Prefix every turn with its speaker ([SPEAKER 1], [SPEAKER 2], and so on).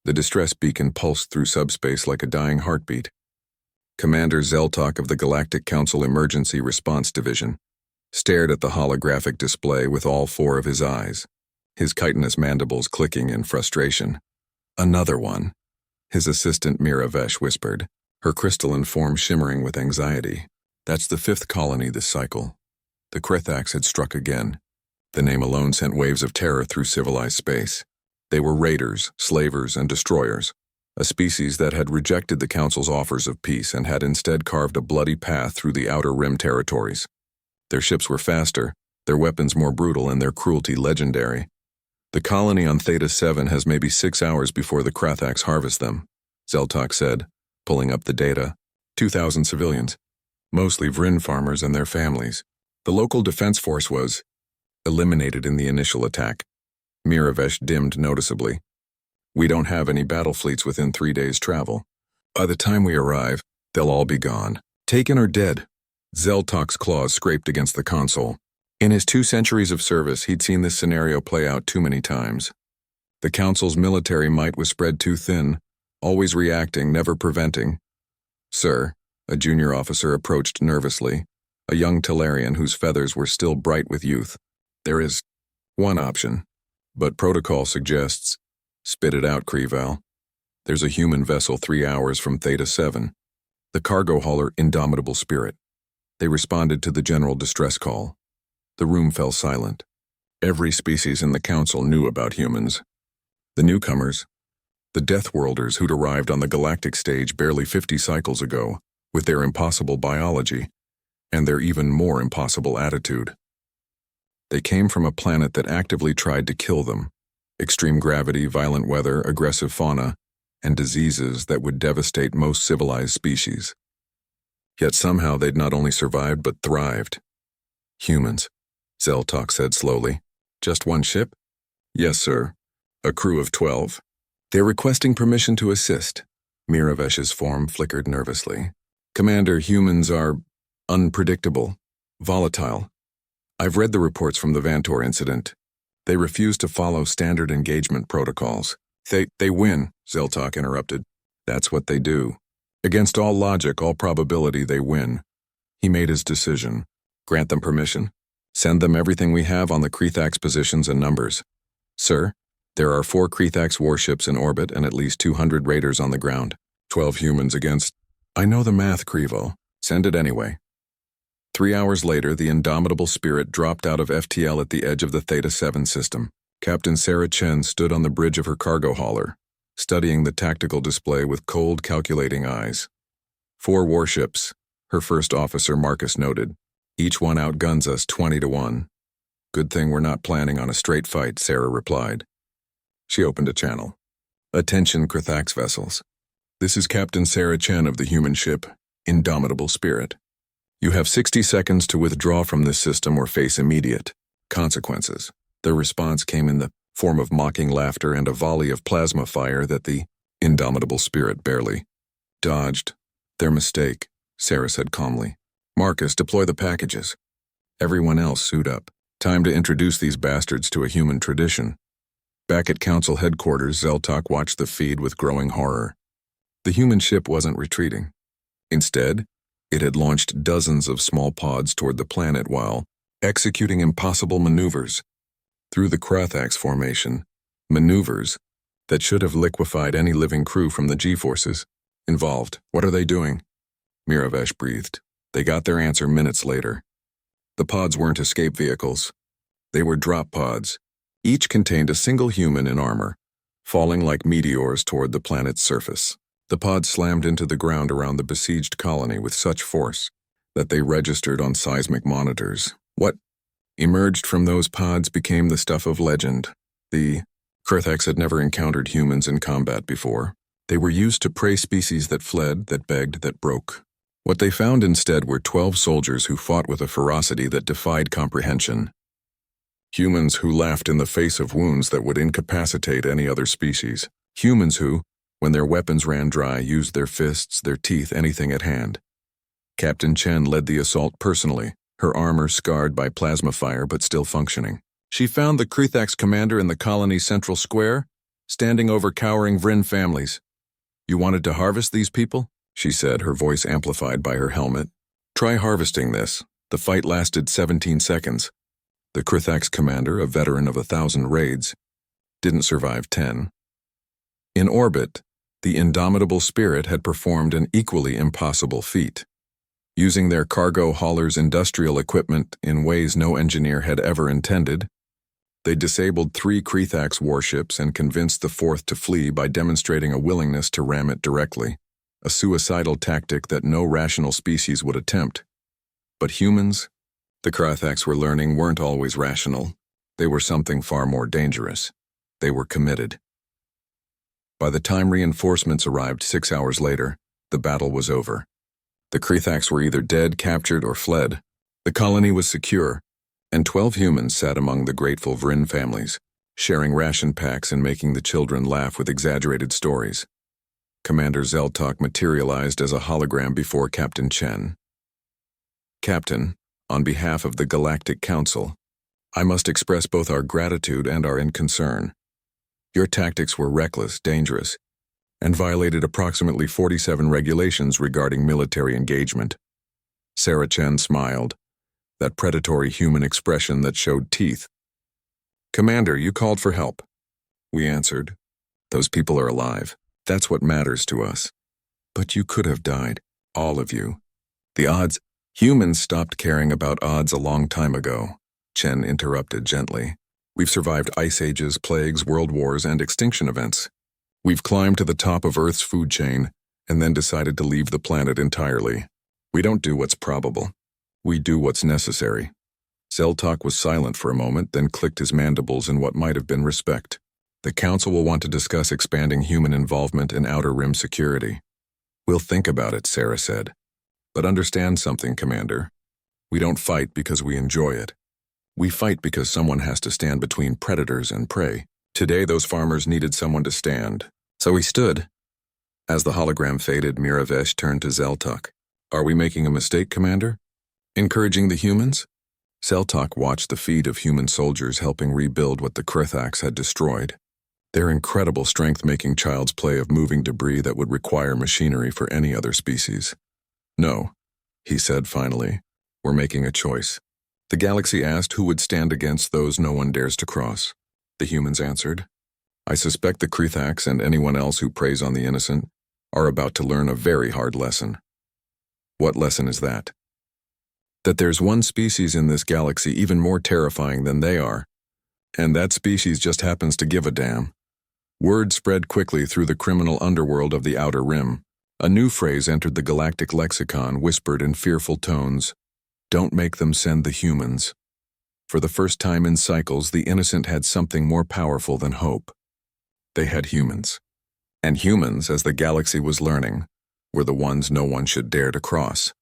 [SPEAKER 1] The distress beacon pulsed through subspace like a dying heartbeat. Commander Zeltok of the Galactic Council Emergency Response Division stared at the holographic display with all four of his eyes, his chitinous mandibles clicking in frustration. Another one, his assistant Miravesh whispered, her crystalline form shimmering with anxiety. That's the fifth colony this cycle. The Krithax had struck again. The name alone sent waves of terror through civilized space. They were raiders, slavers, and destroyers, a species that had rejected the Council's offers of peace and had instead carved a bloody path through the Outer Rim territories. Their ships were faster, their weapons more brutal, and their cruelty legendary. The colony on Theta 7 has maybe 6 hours before the Krithax harvest them, Zeltok said, pulling up the data. 2,000 civilians, mostly Vryn farmers and their families. The local defense force was eliminated in the initial attack. Miravesh dimmed noticeably. We don't have any battle fleets within 3 days' travel. By the time we arrive, they'll all be gone, taken or dead. Zeltok's claws scraped against the console. In his 2 centuries of service, he'd seen this scenario play out too many times. The Council's military might was spread too thin, always reacting, never preventing. Sir, a junior officer approached nervously, a young Talarian whose feathers were still bright with youth. There is one option, but protocol suggests, spit it out, Kreval. There's a human vessel 3 hours from Theta 7, the cargo hauler Indomitable Spirit. They responded to the general distress call. The room fell silent. Every species in the Council knew about humans. The newcomers, the Deathworlders who'd arrived on the galactic stage barely 50 cycles ago, with their impossible biology, and their even more impossible attitude. They came from a planet that actively tried to kill them. Extreme gravity, violent weather, aggressive fauna, and diseases that would devastate most civilized species. Yet somehow they'd not only survived but thrived. Humans, Zeltok said slowly. Just one ship? Yes, sir. A crew of 12. They're requesting permission to assist. Miravesh's form flickered nervously. Commander, humans are unpredictable, volatile. I've read the reports from the Vantor incident. They refuse to follow standard engagement protocols. They win, Zeltok interrupted. That's what they do. Against all logic, all probability, they win. He made his decision. Grant them permission. Send them everything we have on the Krithax positions and numbers. Sir, there are 4 Krithax warships in orbit and at least 200 raiders on the ground. 12 humans against... I know the math, Kreval. Send it anyway. 3 hours later, the Indomitable Spirit dropped out of FTL at the edge of the Theta 7 system. Captain Sarah Chen stood on the bridge of her cargo hauler, studying the tactical display with cold, calculating eyes. 4 warships, her first officer Marcus noted. Each one outguns us 20-1. Good thing we're not planning on a straight fight, Sarah replied. She opened a channel. Attention, Krithax vessels. This is Captain Sarah Chen of the human ship, Indomitable Spirit. You have 60 seconds to withdraw from this system or face immediate consequences. Their response came in the form of mocking laughter and a volley of plasma fire that the Indomitable Spirit barely dodged. Their mistake, Sarah said calmly. Marcus, deploy the packages. Everyone else suit up. Time to introduce these bastards to a human tradition. Back at Council headquarters, Zeltok watched the feed with growing horror. The human ship wasn't retreating. Instead, it had launched dozens of small pods toward the planet while executing impossible maneuvers. Through the Krithax formation, maneuvers that should have liquefied any living crew from the G-forces involved. What are they doing? Miravesh breathed. They got their answer minutes later. The pods weren't escape vehicles. They were drop pods. Each contained a single human in armor, falling like meteors toward the planet's surface. The pods slammed into the ground around the besieged colony with such force that they registered on seismic monitors. What emerged from those pods became the stuff of legend. The Krithax had never encountered humans in combat before. They were used to prey species that fled, that begged, that broke. What they found instead were 12 soldiers who fought with a ferocity that defied comprehension. Humans who laughed in the face of wounds that would incapacitate any other species. Humans who, when their weapons ran dry, used their fists, their teeth, anything at hand. Captain Chen led the assault personally, her armor scarred by plasma fire but still functioning. She found the Krithax commander in the colony's central square, standing over cowering Vryn families. You wanted to harvest these people? She said, her voice amplified by her helmet. Try harvesting this. The fight lasted 17 seconds. The Krithak's commander, a veteran of 1,000 raids, didn't survive 10. In orbit, the indomitable spirit had performed an equally impossible feat. Using their cargo hauler's industrial equipment in ways no engineer had ever intended, they disabled 3 Krithak's warships and convinced the 4th to flee by demonstrating a willingness to ram it directly, a suicidal tactic that no rational species would attempt. But humans, the Krithaks were learning, weren't always rational. They were something far more dangerous. They were committed. By the time reinforcements arrived 6 hours later, the battle was over. The Krithaks were either dead, captured, or fled. The colony was secure, and 12 humans sat among the grateful Vryn families, sharing ration packs and making the children laugh with exaggerated stories. Commander Zeltok materialized as a hologram before Captain Chen. Captain, on behalf of the Galactic Council, I must express both our gratitude and our concern. Your tactics were reckless, dangerous, and violated approximately 47 regulations regarding military engagement. Sarah Chen smiled, that predatory human expression that showed teeth. Commander, you called for help. We answered. Those people are alive. That's what matters to us. But you could have died, all of you. The odds. Humans stopped caring about odds a long time ago, Chen interrupted gently. We've survived ice ages, plagues, world wars, and extinction events. We've climbed to the top of Earth's food chain and then decided to leave the planet entirely. We don't do what's probable. We do what's necessary. Zeltok was silent for a moment, then clicked his mandibles in what might have been respect. The Council will want to discuss expanding human involvement in Outer Rim security. We'll think about it, Sarah said. But understand something, Commander. We don't fight because we enjoy it. We fight because someone has to stand between predators and prey. Today, those farmers needed someone to stand. So he stood. As the hologram faded, Miravesh turned to Zeltok. Are we making a mistake, Commander? Encouraging the humans? Zeltok watched the feat of human soldiers helping rebuild what the Krithaks had destroyed. Their incredible strength making child's play of moving debris that would require machinery for any other species. No, he said finally. We're making a choice. The galaxy asked who would stand against those no one dares to cross. The humans answered. I suspect the Krithaks and anyone else who preys on the innocent are about to learn a very hard lesson. What lesson is that? That there's one species in this galaxy even more terrifying than they are, and that species just happens to give a damn. Word spread quickly through the criminal underworld of the Outer Rim. A new phrase entered the galactic lexicon, whispered in fearful tones. Don't make them send the humans. For the first time in cycles, the innocent had something more powerful than hope. They had humans. And humans, as the galaxy was learning, were the ones no one should dare to cross.